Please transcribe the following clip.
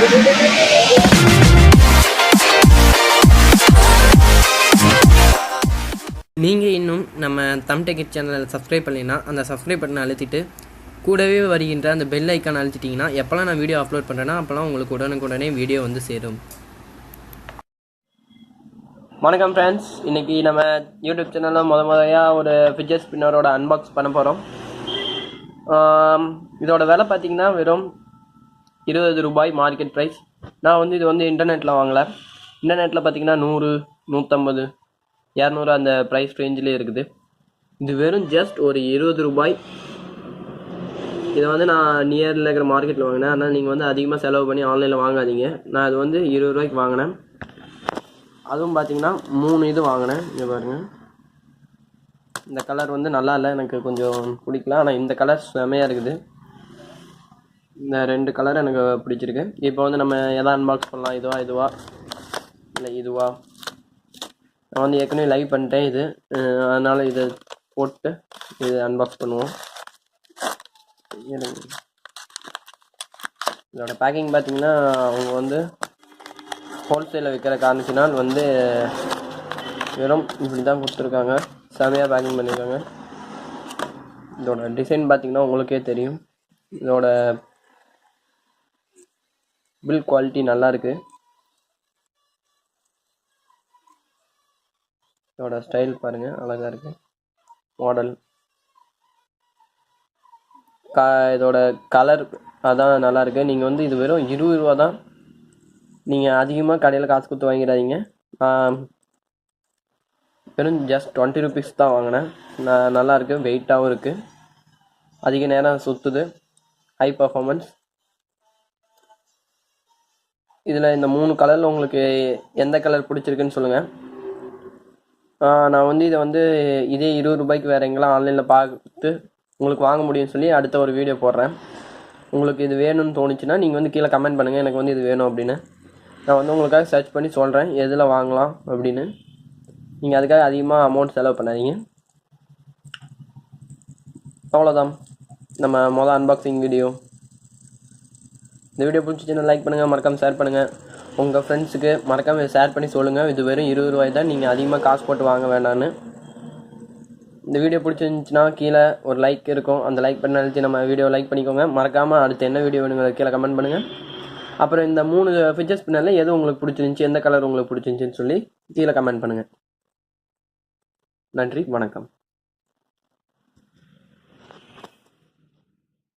நீங்கள் இன்னும் நம்ம தமிழ் சேனலை சப்ஸ்கிரைப் பண்ணலைன்னா அந்த சப்ஸ்கிரைப் பட்டனை அழுத்திட்டு கூடவே வருகின்ற அந்த பெல் ஐக்கான் அழுத்திட்டிங்கன்னா எப்போல்லாம் நான் வீடியோ அப்லோட் பண்ணுறேன்னா அப்போல்லாம் உங்களுக்கு உடனுக்குடனே வீடியோ வந்து சேரும். வணக்கம் ஃப்ரெண்ட்ஸ், இன்றைக்கி நம்ம யூடியூப் சேனலில் முறையாக ஒரு ஃபிட்ஜெட் ஸ்பின்னரோட அன்பாக்ஸ் பண்ண போகிறோம். இதோட விலை பார்த்திங்கன்னா வெறும் 20 ரூபாய் மார்க்கெட் ப்ரைஸ். நான் வந்து இது வந்து இன்டர்நெட்டில் வாங்கலை. இன்டர்நெட்டில் பார்த்திங்கன்னா 100, 150, 200 அந்த ப்ரைஸ் ரேஞ்சிலே இருக்குது. இது வெறும் ஜஸ்ட் ஒரு 20 ரூபாய். இதை வந்து நான் நியரில் இருக்கிற மார்க்கெட்டில் வாங்கினேன். ஆனால் நீங்கள் வந்து அதிகமாக செலவு பண்ணி ஆன்லைனில் வாங்காதீங்க. நான் இது வந்து 20 ரூபாய்க்கு வாங்கினேன். அதுவும் பார்த்தீங்கன்னா 3 இது வாங்கினேன். இங்கே பாருங்கள், இந்த கலர் வந்து நல்லா இல்லை, எனக்கு கொஞ்சம் பிடிக்கல. ஆனால் இந்த கலர் செமையாக இருக்குது. இந்த 2 கலர் எனக்கு பிடிச்சிருக்கு. இப்போ வந்து நம்ம எதை அன்பாக்ஸ் பண்ணலாம்? இதுவா இல்லை இதுவா? நான் வந்து ஏற்கனவே லைவ் பண்ணிட்டேன் இது, அதனால் இதை போட்டு இது அன்பாக்ஸ் பண்ணுவோம். இதோட பேக்கிங் பார்த்தீங்கன்னா அவங்க வந்து ஹோல்சேலில் விற்கிற காரணத்தினால் வந்து வெறும் இப்படி தான் கொடுத்துருக்காங்க. செமையாக பேக்கிங் பண்ணியிருக்காங்க. இதோட டிசைன் பார்த்தீங்கன்னா உங்களுக்கே தெரியும். இதோட பில் குவாலிட்டி நல்லா இருக்குது. இதோட ஸ்டைல் பாருங்கள், அழகாக இருக்குது. மாடல் இதோட கலர் அதான் நல்லாயிருக்கு. நீங்கள் வந்து இது வெறும் 20 ரூபா தான். நீங்கள் அதிகமாக கடையில் காசு கொடுத்து வாங்கிடாதீங்க. வெறும் ஜஸ்ட் 20 ருபீஸ் தான் வாங்கினேன். நல்லாயிருக்கு, வெயிட்டாகவும் இருக்குது, அதிக நேரம் சுற்றுது, ஹை பர்ஃபார்மன்ஸ். இதில் இந்த 3 கலரில் உங்களுக்கு எந்த கலர் பிடிச்சிருக்குன்னு சொல்லுங்கள். நான் வந்து இதை வந்து இதே 20 ரூபாய்க்கு வேறு எங்கெல்லாம் ஆன்லைனில் பார்த்து உங்களுக்கு வாங்க முடியும்னு சொல்லி அடுத்த ஒரு வீடியோ போடுறேன். உங்களுக்கு இது வேணும்னு தோணுச்சுன்னா நீங்கள் வந்து கீழே கமெண்ட் பண்ணுங்கள், எனக்கு வந்து இது வேணும் அப்படின்னு. நான் வந்து உங்களுக்காக சர்ச் பண்ணி சொல்கிறேன் எதில் வாங்கலாம் அப்படின்னு. நீங்கள் அதுக்காக அதிகமாக அமௌண்ட் செலவு பண்ணாதீங்க. அவ்வளோதான் நம்ம அன்பாக்சிங் வீடியோ. இந்த வீடியோ பிடிச்சிச்சுன்னா லைக் பண்ணுங்கள், மறக்காமல் ஷேர் பண்ணுங்கள். உங்கள் ஃப்ரெண்ட்ஸுக்கு மறக்காமல் ஷேர் பண்ணி சொல்லுங்கள். இது வெறும் 20 ரூபாய் தான், நீங்கள் அதிகமாக காசு போட்டு வாங்க வேண்டான்னு. இந்த வீடியோ பிடிச்சிருந்துச்சுன்னா கீழே ஒரு லைக் இருக்கும், அந்த லைக் பண்ண அழுத்தி நம்ம வீடியோ லைக் பண்ணிக்கோங்க. மறக்காமல் அடுத்து என்ன வீடியோ வேணுங்கிற கீழே கமெண்ட் பண்ணுங்கள். அப்புறம் இந்த 3 ஃபிட்ஜெட் ஸ்பின்னரில் எது உங்களுக்கு பிடிச்சிருந்துச்சி, எந்த கலர் உங்களுக்கு பிடிச்சிருந்துச்சின்னு சொல்லி கீழே கமெண்ட் பண்ணுங்கள். நன்றி, வணக்கம்.